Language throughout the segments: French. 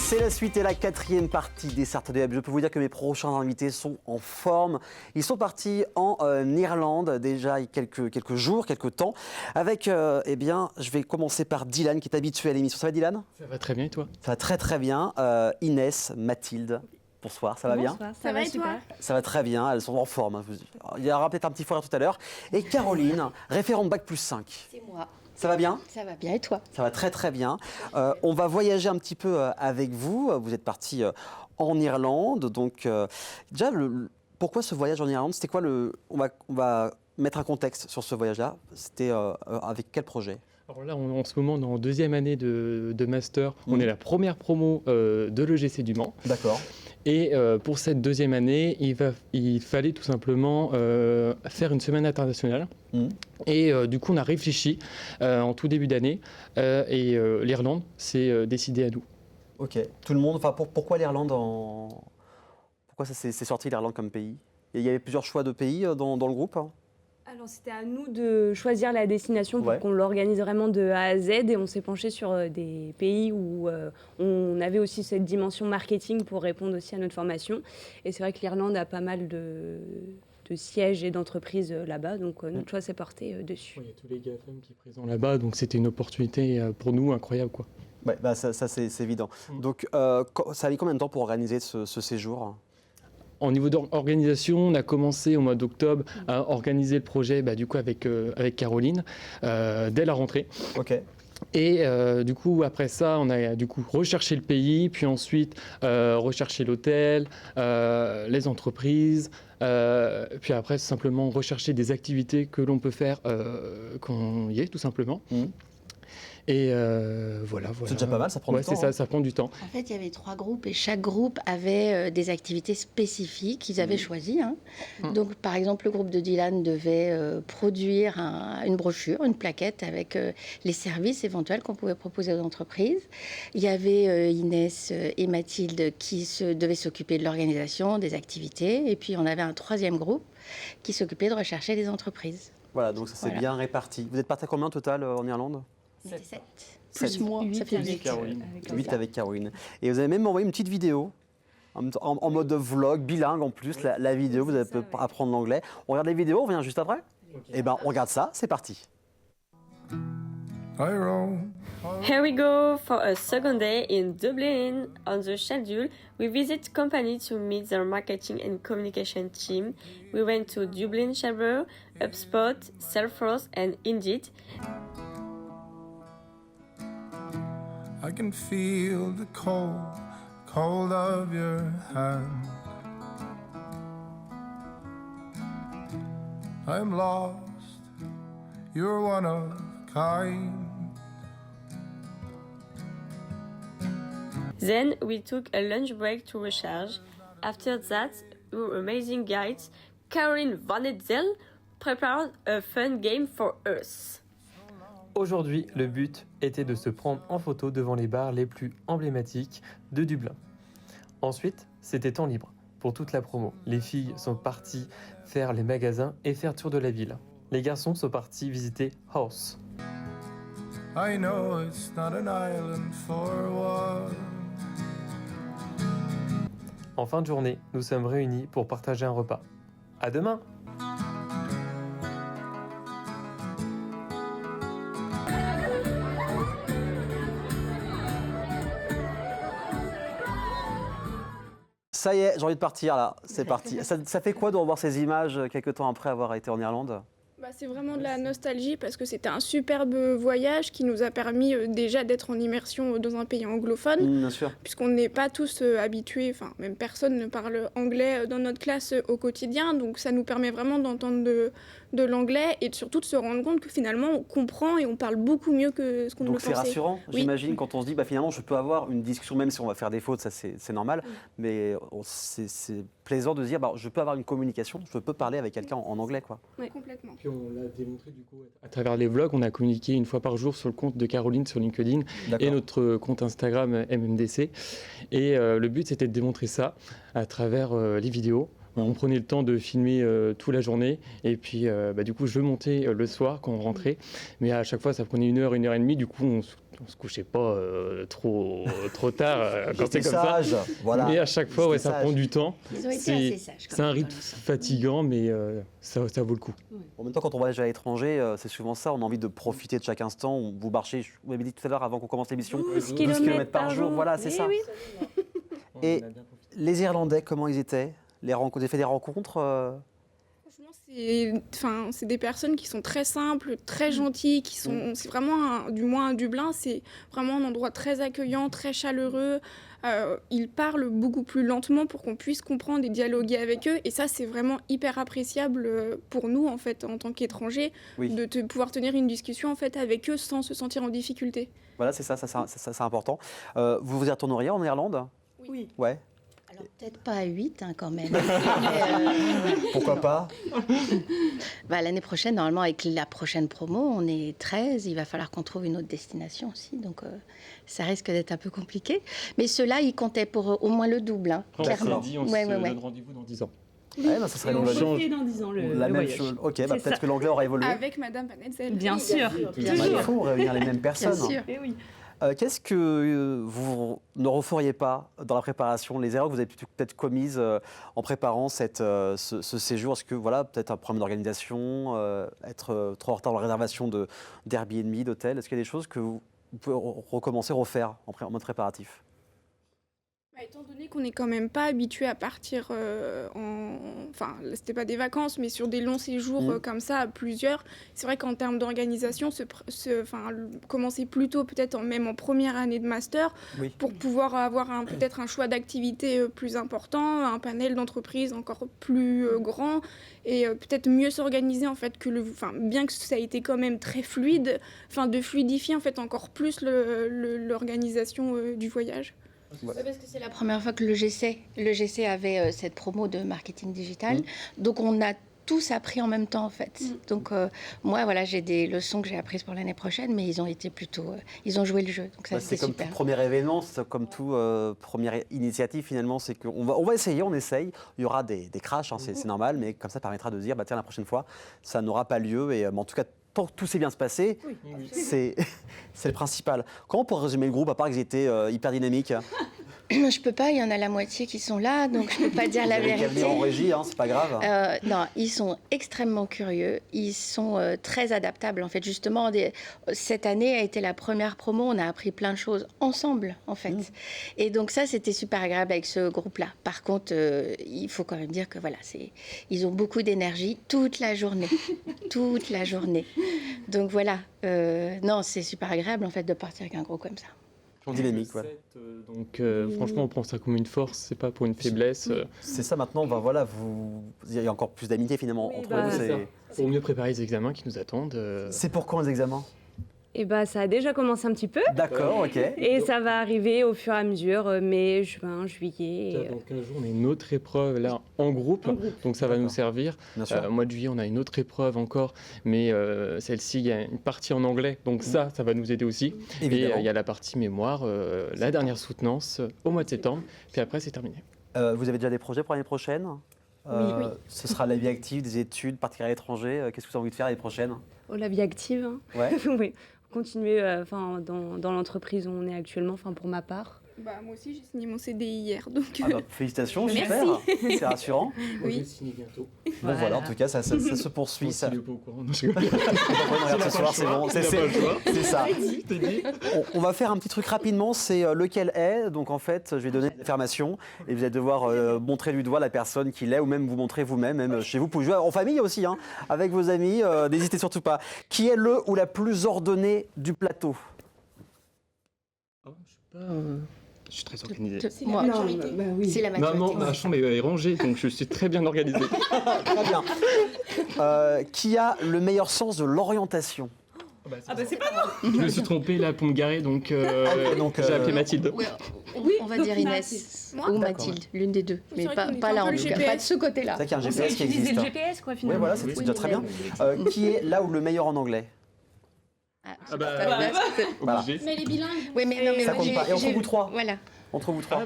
C'est la suite et la quatrième partie des Saturday Hub. Je peux vous dire que mes prochains invités sont en forme. Ils sont partis en Irlande déjà il y a quelques jours, quelques temps. Avec, eh bien, je vais commencer par Dylan qui est habitué à l'émission. Ça va Dylan? Ça va très bien et toi? Ça va très très bien. Inès, Mathilde. Bonsoir, ça va bien? Ça va et toi? Ça va très bien, elles sont en forme. Il y aura peut-être un petit foire tout à l'heure. Et Caroline, référente Bac plus 5. C'est moi. Ça va bien? Ça va bien et toi? Ça va très très bien. On va voyager un petit peu avec vous. Vous êtes parti en Irlande. Donc déjà, pourquoi ce voyage en Irlande? C'était quoi on va mettre un contexte sur ce voyage-là. C'était avec quel projet? Alors là, en ce moment, on est en deuxième année de master. On est la première promo de l'EGC du Mans. D'accord. Et pour cette deuxième année, il fallait tout simplement faire une semaine internationale. Et du coup, on a réfléchi en tout début d'année et l'Irlande s'est décidée à nous. Ok. Tout le monde. Enfin, pourquoi l'Irlande Pourquoi ça s'est sorti l'Irlande comme pays? Il y avait plusieurs choix de pays dans le groupe. Alors c'était à nous de choisir la destination pour qu'on l'organise vraiment de A à Z et on s'est penché sur des pays où on avait aussi cette dimension marketing pour répondre aussi à notre formation. Et c'est vrai que l'Irlande a pas mal de sièges et d'entreprises là-bas, donc notre choix s'est porté dessus. Il y a tous les GAFAM qui sont présents là-bas, donc c'était une opportunité pour nous incroyable, quoi. Ouais, bah ça c'est évident. Donc ça a mis combien de temps pour organiser ce séjour? Au niveau d'organisation, on a commencé au mois d'octobre à organiser le projet du coup avec Caroline dès la rentrée. Ok. Et du coup, après ça, on a du coup recherché le pays, puis ensuite recherché l'hôtel, les entreprises, puis après simplement rechercher des activités que l'on peut faire quand on y est, tout simplement. Et voilà. C'est déjà pas mal, ça prend du temps. C'est ça, ça prend du temps. En fait, il y avait 3 groupes et chaque groupe avait des activités spécifiques qu'ils avaient choisies. Donc, par exemple, le groupe de Dylan devait produire une brochure, une plaquette avec les services éventuels qu'on pouvait proposer aux entreprises. Il y avait Inès et Mathilde qui devaient s'occuper de l'organisation, des activités. Et puis, on avait un 3e groupe qui s'occupait de rechercher les entreprises. Voilà, donc ça s'est bien réparti. Vous êtes parti à combien au total en Irlande? 7. Plus moi, ça fait 8. 8 avec Caroline. Et vous avez même envoyé une petite vidéo, en mode vlog, bilingue en plus, la vidéo, vous allez apprendre l'anglais. On regarde les vidéos, on revient juste après? Eh bien, on regarde ça, c'est parti. Here we go for a second day in Dublin. On the schedule, we visit company to meet their marketing and communication team. We went to Dublin Chamber, HubSpot, Salesforce and Indeed. I can feel the cold of your hand. I'm lost, you're one of a kind. Then we took a lunch break to recharge. After that, our amazing guides, Caroline Van Etzel, prepared a fun game for us. Aujourd'hui, le but était de se prendre en photo devant les bars les plus emblématiques de Dublin. Ensuite, c'était temps libre pour toute la promo. Les filles sont parties faire les magasins et faire tour de la ville. Les garçons sont partis visiter House. I know it's not an island for one. En fin de journée, nous sommes réunis pour partager un repas. À demain! Ça y est, j'ai envie de partir là, c'est parti. Ça fait quoi de revoir ces images quelques temps après avoir été en Irlande? C'est vraiment de la nostalgie parce que c'était un superbe voyage qui nous a permis déjà d'être en immersion dans un pays anglophone. Bien sûr. Puisqu'on n'est pas tous habitués, enfin même personne ne parle anglais dans notre classe au quotidien. Donc ça nous permet vraiment d'entendre de l'anglais et surtout de se rendre compte que finalement on comprend et on parle beaucoup mieux que ce qu'on le pensait. Donc c'est rassurant, j'imagine, quand on se dit finalement je peux avoir une discussion, même si on va faire des fautes, ça c'est normal. Mais c'est plaisant de se dire je peux avoir une communication, je peux parler avec quelqu'un en anglais, quoi. Oui, complètement. Puis on l'a démontré du coup à travers les vlogs. On a communiqué une fois par jour sur le compte de Caroline sur LinkedIn et notre compte Instagram MMDC. Et le but c'était de démontrer ça à travers les vidéos on prenait le temps de filmer toute la journée. Et puis, du coup, je montais le soir quand on rentrait. Mais à chaque fois, ça prenait 1 heure, 1 heure et demie. Du coup, on se couchait pas trop tard quand c'est comme ça. Voilà. Mais à chaque fois, J'étais ça sage. prend du temps. Ils ont été C'est assez sages. quand c'est un même, rythme dans le- fatigant, mais ça vaut le coup. En même temps, quand on voyage à l'étranger, c'est souvent ça, on a envie de profiter de chaque instant. Vous marchez, vous m'avez dit tout à l'heure avant qu'on commence l'émission, 12 kilomètres par jour, voilà, c'est Eh ça. oui. Et les Irlandais, comment ils étaient? Vous avez fait des rencontres Franchement, c'est des personnes qui sont très simples, très gentilles, c'est vraiment, du moins à Dublin, c'est vraiment un endroit très accueillant, très chaleureux. Ils parlent beaucoup plus lentement pour qu'on puisse comprendre et dialoguer avec eux. Et ça, c'est vraiment hyper appréciable pour nous, en fait, en tant qu'étrangers, Oui. de pouvoir tenir une discussion en fait, avec eux sans se sentir en difficulté. Voilà, c'est ça, c'est important. Vous vous y retourneriez en Irlande? Oui. Ouais. Alors peut-être pas à 8 quand même. Pourquoi pas? L'année prochaine, normalement, avec la prochaine promo, on est 13. Il va falloir qu'on trouve une autre destination aussi. Donc ça risque d'être un peu compliqué. Mais ceux-là, ils comptaient pour au moins le double, hein, clairement. On Ouais, se ouais, ouais. donne rendez-vous dans 10 ans. Ouais, ça serait Et on l'onglet. refait dans 10 ans le La même voyage. chose. Ok, C'est peut-être ça. que l'anglais aura évolué. Avec Madame Van Hetzel. Bien sûr. Bien Il sûr. faut réunir les mêmes Bien personnes. sûr. Eh oui. Qu'est-ce que vous ne referiez pas dans la préparation? Les erreurs que vous avez peut-être commises en préparant ce séjour? Est-ce que, voilà, peut-être un problème d'organisation, être trop en retard dans la réservation d'Airbnb, d'hôtel? Est-ce qu'il y a des choses que vous pouvez recommencer, refaire en mode préparatif? Étant donné qu'on n'est quand même pas habitué à partir Enfin, c'était pas des vacances, mais sur des longs séjours comme ça, à plusieurs, c'est vrai qu'en termes d'organisation, commencer plus tôt, peut-être même en première année de master, Oui. pour pouvoir avoir peut-être un choix d'activités plus important, un panel d'entreprises encore plus grand, et peut-être mieux s'organiser, en fait, bien que ça a été quand même très fluide, de fluidifier, en fait, encore plus l'organisation du voyage. Ouais, parce que c'est la première fois que le GC avait cette promo de marketing digital. Donc, on a tous appris en même temps, en fait. Donc, moi, voilà, j'ai des leçons que j'ai apprises pour l'année prochaine, mais ils ont été plutôt... ils ont joué le jeu, donc ça, C'est c'était comme super. tout premier événement, c'est comme tout première initiative finalement, c'est qu'on va essayer, on essaye. Il y aura des crashs, hein, c'est normal, mais comme ça permettra de dire, tiens, la prochaine fois, ça n'aura pas lieu. Et en tout cas, tant que tout s'est bien se passer, c'est le principal. Comment pour résumer le groupe, à part qu'ils étaient hyper dynamiques? Je peux pas, il y en a la moitié qui sont là, donc je peux pas dire la Vous avez qu'à vérité. venir en régie, hein, c'est pas grave. Non, ils sont extrêmement curieux, ils sont très adaptables. En fait, justement, cette année a été la première promo, on a appris plein de choses ensemble, en fait. Et donc ça, c'était super agréable avec ce groupe-là. Par contre, il faut quand même dire que voilà, ils ont beaucoup d'énergie toute la journée, toute la journée. Donc voilà, non, c'est super agréable en fait de partir avec un groupe comme ça. Dynamique, voilà. Donc franchement, on prend ça comme une force, c'est pas pour une faiblesse. C'est ça maintenant, voilà, il y a encore plus d'amitié finalement Oui, entre bah, vous. C'est ça. Pour mieux préparer les examens qui nous attendent. C'est pour quand les examens? Et ça a déjà commencé un petit peu. D'accord, ok. Et ça va arriver au fur et à mesure, mai, juin, juillet. Là, dans 15 jours, on a une autre épreuve là en groupe, donc ça va nous servir. Bien sûr. Au mois de juillet, on a une autre épreuve encore, mais celle-ci, il y a une partie en anglais, donc ça va nous aider aussi. Évidemment. Et il y a la partie mémoire, la dernière soutenance au mois de septembre, puis après, c'est terminé. Vous avez déjà des projets pour l'année prochaine? Oui. Ce sera la vie active, des études, partir à l'étranger. Qu'est-ce que vous avez envie de faire l'année prochaine? Oh, la vie active. Hein. Ouais. Oui. Continuer dans l'entreprise où on est actuellement, pour ma part. Moi aussi, j'ai signé mon CDI hier, donc... Félicitations, Merci. super. C'est rassurant. Je vais signer bientôt. Bon voilà, en tout cas, ça se poursuit. Ça. Il est pas au courant. Non, je rigole. Regarde, ce soir, c'est bon. C'est ça. On va faire un petit truc rapidement, c'est lequel est. Donc en fait, je vais donner une affirmation et vous allez devoir montrer du doigt la personne qui l'est ou même vous montrer vous-même. Même chez vous, vous pouvez jouer en famille aussi, hein, avec vos amis. N'hésitez surtout pas. Qui est le ou la plus ordonnée du plateau? Je suis très organisé. C'est Moi, la majorité. c'est la majorité. Non, ma chambre est rangée, donc je suis très bien organisé. Très bien. Qui a le meilleur sens de l'orientation? C'est pas moi. Je me suis trompé là pour me garer, donc, donc, j'ai appelé Mathilde. Oui, on va dire Inès Moi ou D'accord. Mathilde, l'une des deux. C'est Mais vrai pas, qu'on est pas un là peu en le tout cas, GPS. pas de ce côté-là. C'est vrai qu'il y a un On GPS sait qui utiliser existe. le GPS, quoi, Oui, finalement. voilà, c'est déjà très bien. Qui est là ou le meilleur en anglais? Ah bah, Voilà. obligé. Mais les bilingues. Oui, mais non, mais Ça moi, compte pas. Et entre vous trois Voilà. Entre vous trois.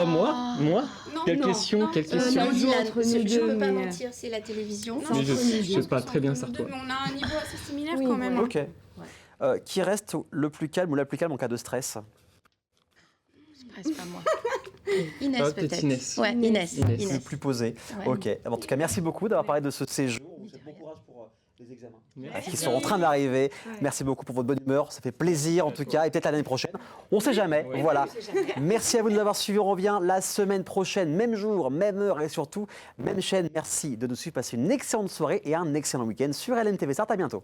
Moi Non, Quelle non, question non. Quelle Non, question non, Dylan, entre nous je deux, peux pas mais- mentir, c'est la télévision. Mais je pense parle que très bien c'est entre nous sartois. deux, mais on a un niveau assez similaire Oui, quand même. voilà. hein. Ok. Qui reste le plus calme ou la plus calme en cas de stress? C'est pas moi. Inès Ah, peut-être. peut-être Inès. Ouais, Inès. Inès. Le plus posé. Ouais. Ok. En tout cas, merci beaucoup d'avoir parlé de ce séjour. On vous souhaite bon courage pour les examens qui sont en train d'arriver. Merci beaucoup pour votre bonne humeur. Ça fait plaisir en tout cas. Et peut-être l'année prochaine. On ne sait jamais. Oui. Voilà. Merci à vous de nous avoir suivis. On revient la semaine prochaine, même jour, même heure et surtout même chaîne. Merci de nous suivre. Passez une excellente soirée et un excellent week-end sur LNTV Start. À bientôt.